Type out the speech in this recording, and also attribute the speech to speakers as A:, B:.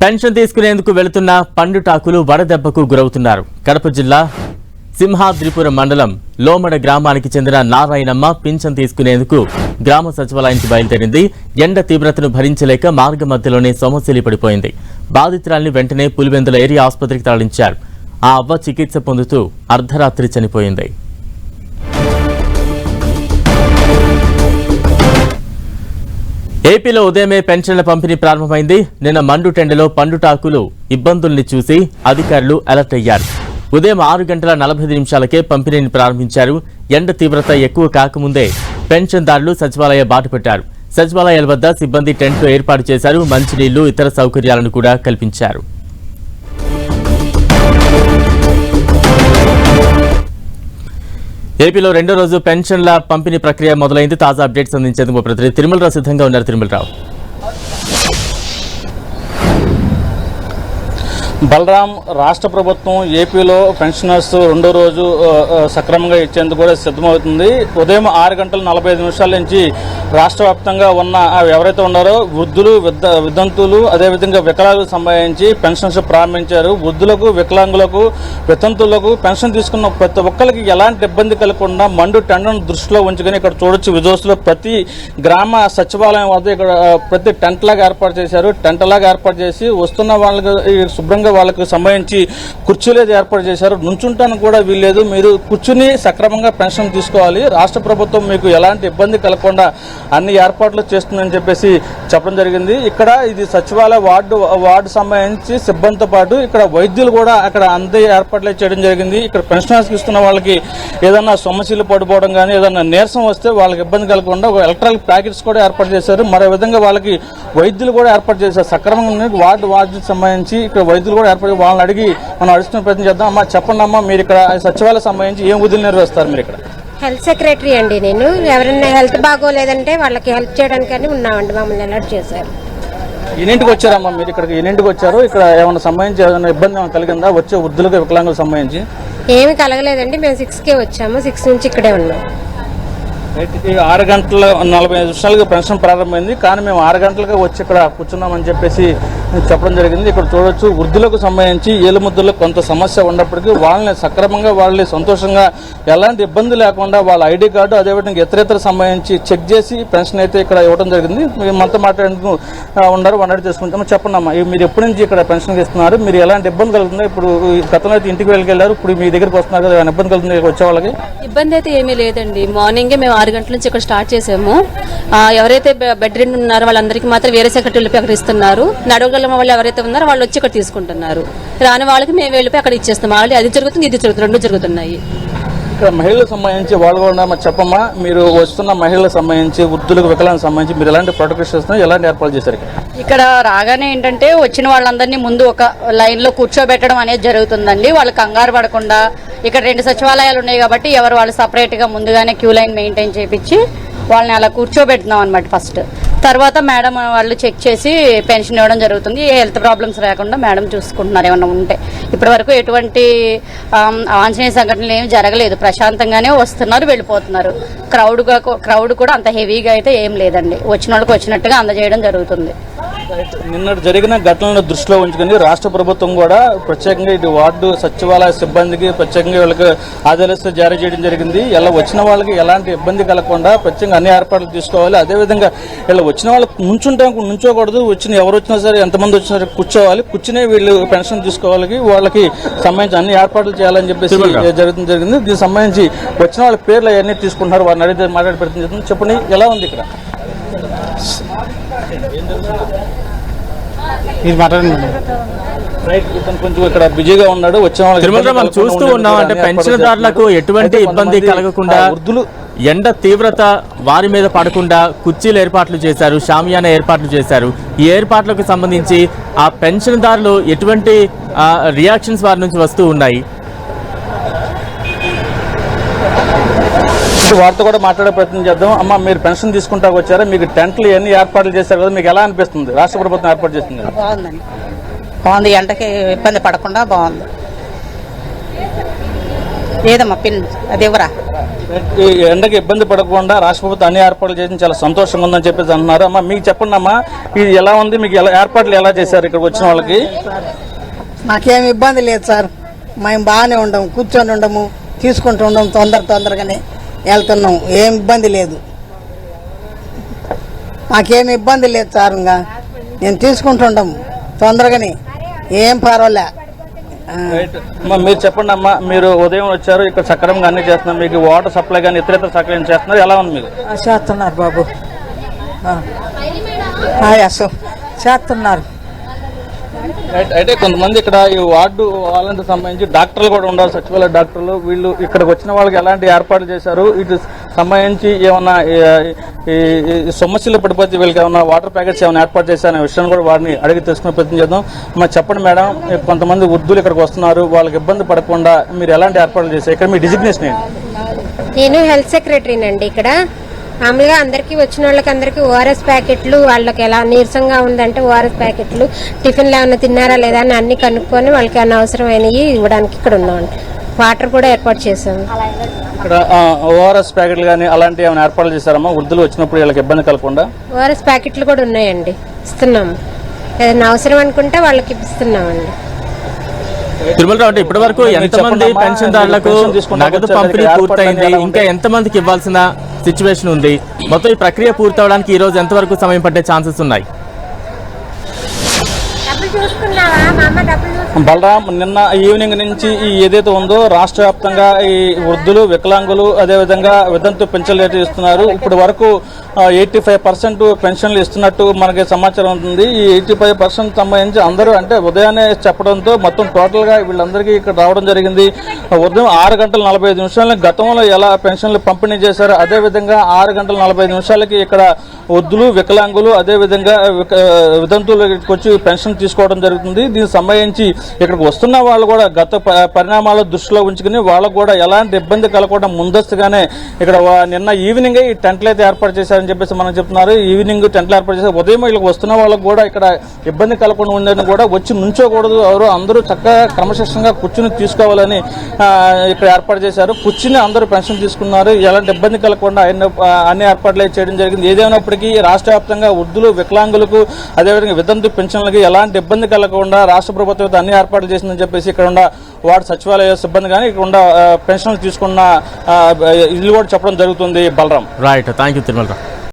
A: Pension తీసుకునేందుకు వెళుతున్న పండుటాకులు వడదెబ్బకు గురవుతున్నారు. కడప జిల్లా సింహాద్రిపురం మండలం లోమడ గ్రామానికి చెందిన నారాయణమ్మ పింఛన్ తీసుకునేందుకు గ్రామ సచివాలయానికి బయలుదేరింది. ఎండ తీవ్రతను భరించలేక మార్గ మధ్యలోనే సొమ్మసిల్లి పడిపోయింది. బాధితురాల్ని వెంటనే పులివెందుల ఏరియా ఆసుపత్రికి తరలించారు. ఆ అవ్వ చికిత్స పొందుతూ అర్ధరాత్రి చనిపోయింది. ఏపీలో ఉదయమే పెన్షన్ల పంపిణీ ప్రారంభమైంది. నిన్న మండుటెండలో పండుటాకులు ఇబ్బందుల్ని చూసి అధికారులు అలర్ట్ అయ్యారు. ఉదయం 6:45 పంపిణీని ప్రారంభించారు. ఎండ తీవ్రత ఎక్కువ కాకముందే పెన్షన్దారులు సచివాలయ బాట పెట్టారు. సచివాలయాల వద్ద సిబ్బంది టెంట్లు ఏర్పాటు చేశారు. మంచినీళ్లు, ఇతర సౌకర్యాలను కూడా కల్పించారు. ఏపీలో రెండో రోజు పెన్షన్ల పంపిణీ ప్రక్రియ మొదలైంది. తాజా అప్డేట్స్ అందించేందుకు ప్రతినిధి తిరుమలరావు సిద్ధంగా ఉన్నారు. తిరుమలరావు,
B: బలరాం, రాష్ట్ర ప్రభుత్వం ఏపీలో పెన్షనర్స్ రెండో రోజు సక్రమంగా ఇచ్చేందుకు కూడా సిద్ధమవుతుంది. ఉదయం 6:45 నుంచి రాష్ట్ర వ్యాప్తంగా ఉన్న ఎవరైతే ఉన్నారో వృద్ధులు, వితంతువులు, అదేవిధంగా వికలాంగులకు సంబంధించి పెన్షన్స్ ప్రారంభించారు. వృద్ధులకు, వికలాంగులకు, వితంతువులకు పెన్షన్ తీసుకున్న ప్రతి ఒక్కరికి ఎలాంటి ఇబ్బంది కలగకుండా మండు టెండను దృష్టిలో ఉంచుకొని ఇక్కడ చూడొచ్చు. విజోస్లో ప్రతి గ్రామ సచివాలయం వద్ద ఇక్కడ ప్రతి టెంట్ లాగా ఏర్పాటు చేశారు. టెంట్ లాగా ఏర్పాటు చేసి వస్తున్న వాళ్ళకి శుభ్రంగా వాళ్ళకి సంబంధించి కుర్చీలు ఏర్పాటు చేశారు. నుంచుంటానికి కూడా వీల్లేదు. మీరు కూర్చుని సక్రమంగా పెన్షన్ తీసుకోవాలి. రాష్ట్ర ప్రభుత్వం మీకు ఎలాంటి ఇబ్బంది కలగకుండా అన్ని ఏర్పాట్లు చేస్తుందని చెప్పేసి చెప్పడం జరిగింది. ఇక్కడ ఇది సచివాలయ వార్డు సంబంధించి సిబ్బందితో పాటు ఇక్కడ వైద్యులు కూడా అక్కడ అందే ఏర్పాట్లు చేయడం జరిగింది. ఇక్కడ పెన్షనర్స్కి ఇస్తున్న వాళ్ళకి ఏదైనా సమస్యలు పడిపోవడం కానీ ఏదైనా నీరసం వస్తే వాళ్ళకి ఇబ్బంది కలగకుండా ఎలక్ట్రానిక్ ప్యాకెట్స్ కూడా ఏర్పాటు చేశారు. మరో విధంగా వాళ్ళకి వైద్యులు కూడా ఏర్పాటు చేశారు. సక్రమంగా వార్డుకి సంబంధించి ఇక్కడ వైద్యులు కూడా ఏర్పడి వాళ్ళని అడిగి మనం అడుగుతున్న ప్రయత్నం చేద్దాం. అమ్మా, చెప్పండి అమ్మా, మీరు ఇక్కడ సచివాలయం సంబంధించి ఏం విధులు నిర్వహిస్తారు? మీరు ఇక్కడ
C: హెల్త్ సెక్రటరీ అండి. నేను ఎవరైనా హెల్త్ బాగోలేదంటే వాళ్ళకి హెల్ప్ చేయడానికని ఉన్నామండి. మమ్మల్ని అలర్ట్ చేశారు.
B: ఎన్నింటికి వచ్చారమ్మా మీరు ఇక్కడికి? ఎన్నింటికి వచ్చారు? ఇక్కడ ఏమైనా సంబంధించి ఏమైనా ఇబ్బంది ఏమైనా కలిగిందా? వచ్చే వృద్ధులకు, వికలాంగులకు సంబంధించి
C: ఏమి కలగలేదండి. మేము 6కే వచ్చాము. 6 నుంచి ఇక్కడే ఉన్నాం.
B: 6:45 పెన్షన్ ప్రారంభమైంది. కానీ మేము 6 గంటలుగా వచ్చి ఇక్కడ కూర్చున్నామని చెప్పేసి చెప్పడం జరిగింది. ఇక్కడ చూడొచ్చు, వృద్ధులకు సంబంధించి ఏలుముద్దులకు కొంత సమస్య ఉన్నప్పటికీ వాళ్ళని సక్రమంగా వాళ్ళని సంతోషంగా ఎలాంటి ఇబ్బంది లేకుండా వాళ్ళ ఐడి కార్డు అదేవిధంగా ఇతర సంబంధించి చెక్ చేసి పెన్షన్ అయితే ఇక్కడ ఇవ్వడం జరిగింది. మీరు మనతో మాట్లాడేందుకు ఉన్నారు, వన్ చేసుకుంటాము. చెప్పండి అమ్మా, మీరు ఎప్పటి నుంచి ఇక్కడ పెన్షన్ ఇస్తున్నారు? మీరు ఎలాంటి ఇబ్బంది కలుగుతుంది? ఇప్పుడు గతంలో అయితే ఇంటికి వెళ్ళారు, ఇప్పుడు మీ దగ్గరికి వస్తున్నారు కదా, ఏమైనా ఇబ్బంది కలుగుతుంది వచ్చే వాళ్ళకి?
D: ఇబ్బంది అయితే ఏమీ లేదండి. మార్నింగే మేము 6 గంటల నుంచి ఇక్కడ స్టార్ట్ చేసాము. ఎవరైతే బెడ్ రెడ్ ఉన్నారో వాళ్ళందరికీ మాత్రం వేరే సెక్రటరీలు ప్రకటిస్తున్నారు. నడవగల వాళ్ళు ఎవరైతే ఉన్నారో వాళ్ళు వచ్చి ఇక్కడ తీసుకుంటున్నారు. రాని వాళ్ళకి మేము వెళ్ళిపోయి అక్కడ ఇచ్చేస్తాం. ఆల్రెడీ అది జరుగుతుంది, ఇది జరుగుతుంది, రెండు జరుగుతున్నాయి.
B: ఇక్కడ మహిళలకు సంబంధించి వాళ్ళు కూడా చెప్పమ్మా, మీరు వస్తున్న మహిళలకు సంబంధించి వృద్ధులకు, వికలాంగులకు సంబంధించి మీరు ఎలాంటి ప్రొటెక్షన్ ఇస్తున్నారు, ఎలాంటి ఏర్పాటు చేశారు?
E: ఇక్కడ రాగానే ఏంటంటే వచ్చిన వాళ్ళందరినీ ముందు ఒక లైన్ లో కూర్చోబెట్టడం అనేది జరుగుతుందండి. వాళ్ళు కంగారు పడకుండా, ఇక్కడ 2 సచివాలయాలు ఉన్నాయి కాబట్టి ఎవరు వాళ్ళు సపరేట్ గా ముందుగానే క్యూ లైన్ మెయింటైన్ చేయించి వాళ్ళని అలా కూర్చోబెడుతున్నాం అనమాట. ఫస్ట్ తర్వాత మేడం వాళ్ళు చెక్ చేసి పెన్షన్ ఇవ్వడం జరుగుతుంది. ఏ హెల్త్ ప్రాబ్లమ్స్ లేకుండా మేడం చూసుకుంటున్నారు. ఏమన్నా ఉంటే ఇప్పటి వరకు ఎటువంటి ఆంజనేయ సంఘటనలు ఏమి జరగలేదు. ప్రశాంతంగానే వస్తున్నారు, వెళ్ళిపోతున్నారు. క్రౌడ్ కూడా అంత హెవీగా అయితే ఏం లేదండి. వచ్చిన వాళ్ళకి వచ్చినట్టుగా అందజేయడం జరుగుతుంది.
B: నిన్న జరిగిన ఘటనలను దృష్టిలో ఉంచుకుని రాష్ట్ర ప్రభుత్వం కూడా ప్రత్యేకంగా ఇటు వార్డు సచివాలయ సిబ్బందికి ప్రత్యేకంగా వీళ్ళకి ఆదేశాలు జారీ చేయడం జరిగింది. ఇలా వచ్చిన వాళ్ళకి ఎలాంటి ఇబ్బంది కలగకుండా ప్రత్యేకంగా అన్ని ఏర్పాట్లు తీసుకోవాలి. అదేవిధంగా ఇలా వచ్చిన వాళ్ళు నుంచోకూడదు. ఎవరు వచ్చినా సరే, ఎంతమంది వచ్చినా సరే కూర్చోవాలి. కూర్చునే వీళ్ళు పెన్షన్ తీసుకోవాలి. వాళ్ళకి సంబంధించి అన్ని ఏర్పాట్లు చేయాలని చెప్పేసి జరిగింది. దీనికి సంబంధించి వచ్చిన వాళ్ళ పేర్లు అవన్నీ తీసుకుంటున్నారు. వారిని అడిగితే మాట్లాడే ప్రయత్నం చేస్తుంది. చెప్పండి, ఎలా ఉంది ఇక్కడ? కొంచెం ఇక్కడ బిజీగా ఉన్నాడు. వచ్చిన
A: మనం చూస్తూ ఉన్నాం. అంటే పెన్షన్దారులకు ఎటువంటి ఇబ్బంది కలగకుండా వృద్ధులు ఎండ తీవ్రత వారి మీద పడకుండా కుర్చీలు ఏర్పాట్లు చేశారు, షామియానా ఏర్పాట్లు చేశారు. ఈ ఏర్పాట్లకు సంబంధించి ఆ పెన్షన్దారులు ఎటువంటి రియాక్షన్స్ వారి నుంచి వస్తూ ఉన్నాయి?
B: వారితో కూడా మాట్లాడే ప్రయత్నం చేద్దాం. అమ్మ, మీరు పెన్షన్ తీసుకుంటా వచ్చారా? మీకు టెంట్లు ఎన్ని ఏర్పాట్లు చేశారు కదా, మీకు ఎలా అనిపిస్తుంది? రాష్ట్ర ప్రభుత్వం ఏర్పాటు చేస్తుంది.
E: బాగుందండి, బాగుంది. ఎండకి ఇబ్బంది పడకుండా బాగుంది. ఏదమ్మా పిన్ అది ఎవరా?
B: ఈ ఎండకి ఇబ్బంది పడకుండా రాష్ట్ర ప్రభుత్వం అన్ని ఏర్పాట్లు చేసి చాలా సంతోషంగా ఉందని చెప్పేసి అంటున్నారు. అమ్మా మీకు చెప్పండి అమ్మా, ఇది ఎలా ఉంది, మీకు ఎలా ఏర్పాట్లు ఎలా చేశారు ఇక్కడ వచ్చిన వాళ్ళకి?
F: మాకేమి ఇబ్బంది లేదు సార్, మేము బాగానే ఉండము, కూర్చొని ఉండము, తీసుకుంటూ ఉండము, తొందరగానే వెళ్తున్నాం, ఏం ఇబ్బంది లేదు, మాకేమి ఇబ్బంది లేదు సార్. ఇంకా నేను తీసుకుంటుండము తొందరగానే, ఏం పర్వాలే.
B: అమ్మా మీరు చెప్పండి అమ్మా, మీరు ఉదయం వచ్చారు, ఇక్కడ సక్రమంగా అన్ని చేస్తున్నారు, మీకు వాటర్ సప్లై కానీ ఇతర సక్రమం చేస్తున్నారు, ఎలా ఉంది మీకు?
F: చేస్తున్నారు బాబు, చేస్తున్నారు.
B: అయితే కొంతమంది ఇక్కడ ఈ వార్డు వాళ్ళకి సంబంధించి డాక్టర్లు కూడా ఉండాలి, సచివాలయ డాక్టర్లు, వీళ్ళు ఇక్కడికి వచ్చిన వాళ్ళకి ఎలాంటి ఏర్పాట్లు చేశారు, ఇటు సంబంధించి ఏమన్నా ఈ సమస్యలు పడిపోతే వీళ్ళకి ఏమన్నా వాటర్ ప్యాకెట్స్ ఏమైనా ఏర్పాటు చేశారనే విషయాన్ని కూడా వారిని అడిగి తెలుసుకునే ప్రయత్నం చేద్దాం. మరి చెప్పండి మేడం, కొంతమంది వృద్ధులు ఇక్కడికి వస్తున్నారు, వాళ్ళకి ఇబ్బంది పడకుండా మీరు ఎలాంటి ఏర్పాట్లు చేశారు? ఇక్కడ మీ డిజిగ్నేషన్ ఏంటి?
C: నేను హెల్త్ సెక్రటరీనండి. ఇక్కడ మామూలుగా అందరికీ వచ్చిన వాళ్ళకి అందరికీ ఓఆర్ఎస్ ప్యాకెట్లు, వాళ్ళకి ఎలా నీరసంగా ఉందంటే ఓఆర్ఎస్ ప్యాకెట్లు, టిఫిన్లు ఏమైనా తిన్నారా లేదా అని అన్ని కనుక్కొని వాళ్ళకి ఏమైనా అవసరమైనవి ఇవ్వడానికి ఇక్కడ ఉన్నామండి. వాటర్ కూడా ఏర్పాటు చేసాము.
B: ఇక్కడ ఓఆర్ఎస్ ప్యాకెట్లు కానీ అలాంటివి ఏమైనా ఏర్పాట్లు చేశారమ్మా వృద్ధులు వచ్చినప్పుడు వీళ్ళకి ఇబ్బంది కలగకుండా?
C: ఓఆర్ఎస్ ప్యాకెట్లు కూడా ఉన్నాయండి, ఇస్తున్నాము. ఏదైనా అవసరం అనుకుంటే వాళ్ళకి ఇస్తున్నామండి.
A: తిరుమలరావు, అంటే ఇప్పటి వరకు ఎంతమంది పెన్షన్దారులకు నగదు పంపిణీ పూర్తయింది, ఇంకా ఎంతమందికి ఇవ్వాల్సిన సిచ్యువేషన్ ఉంది, మొత్తం ఈ ప్రక్రియ పూర్తవడానికి ఈ రోజు ఎంతవరకు సమయం పట్టే ఛాన్సెస్ ఉన్నాయి?
B: బలరాం, నిన్న ఈవినింగ్ నుంచి ఈ ఏదైతే ఉందో రాష్ట్ర వ్యాప్తంగా ఈ వృద్ధులు, వికలాంగులు, అదేవిధంగా వితంతు పెన్షన్లు అయితే ఇస్తున్నారు. ఇప్పటి వరకు 85% పెన్షన్లు ఇస్తున్నట్టు మనకి సమాచారం ఉంటుంది. ఈ 85% సంబంధించి అందరూ అంటే ఉదయాన్నే చెప్పడంతో మొత్తం టోటల్గా వీళ్ళందరికీ ఇక్కడ రావడం జరిగింది. ఉదయం 6 గంటల 45 నిమిషాలని గతంలో ఎలా పెన్షన్లు పంపిణీ చేశారో అదేవిధంగా 6 గంటల 45 నిమిషాలకి ఇక్కడ వృద్ధులు, వికలాంగులు, అదేవిధంగా వితంతువులకు వచ్చి పెన్షన్ తీసుకోవడం జరుగుతుంది. దీనికి సంబంధించి ఇక్కడికి వస్తున్న వాళ్ళు కూడా గత పరిణామాల దృష్టిలో ఉంచుకుని వాళ్ళకు కూడా ఎలాంటి ఇబ్బంది కలగకుండా ముందస్తుగానే ఇక్కడ నిన్న ఈవినింగ్ ఈ టెంట్లు అయితే ఏర్పాటు చేశారని చెప్పేసి మనం చెప్తున్నారు. ఈవినింగ్ టెంట్లు ఏర్పాటు చేశారు. ఉదయం వీళ్ళకి వస్తున్న వాళ్ళకు కూడా ఇక్కడ ఇబ్బంది కలగకుండా ఉండని కూడా వచ్చి నుంచోకూడదు, ఎవరు అందరూ చక్కగా క్రమశిక్షణగా కూర్చుని తీసుకోవాలని ఇక్కడ ఏర్పాటు చేశారు. కూర్చుని అందరూ పెన్షన్ తీసుకున్నారు. ఎలాంటి ఇబ్బంది కలగకుండా అన్ని ఏర్పాట్లు చేయడం జరిగింది. ఏదేమైనప్పటికీ రాష్ట్ర వ్యాప్తంగా వృద్ధులు, వికలాంగులకు, అదేవిధంగా వితంతు పెన్షన్లకి ఎలాంటి ఇబ్బంది కలగకుండా రాష్ట్ర ప్రభుత్వం అన్ని ఏర్పాట్లు చేసిందని చెప్పేసి ఇక్కడ ఉన్న వార్డు సచివాలయ సిబ్బంది కానీ ఇక్కడ ఉన్న పెన్షన్లు తీసుకున్న ఇల్లు కూడా చెప్పడం జరుగుతుంది. Balaram,
A: right, thank you Tirumalarao.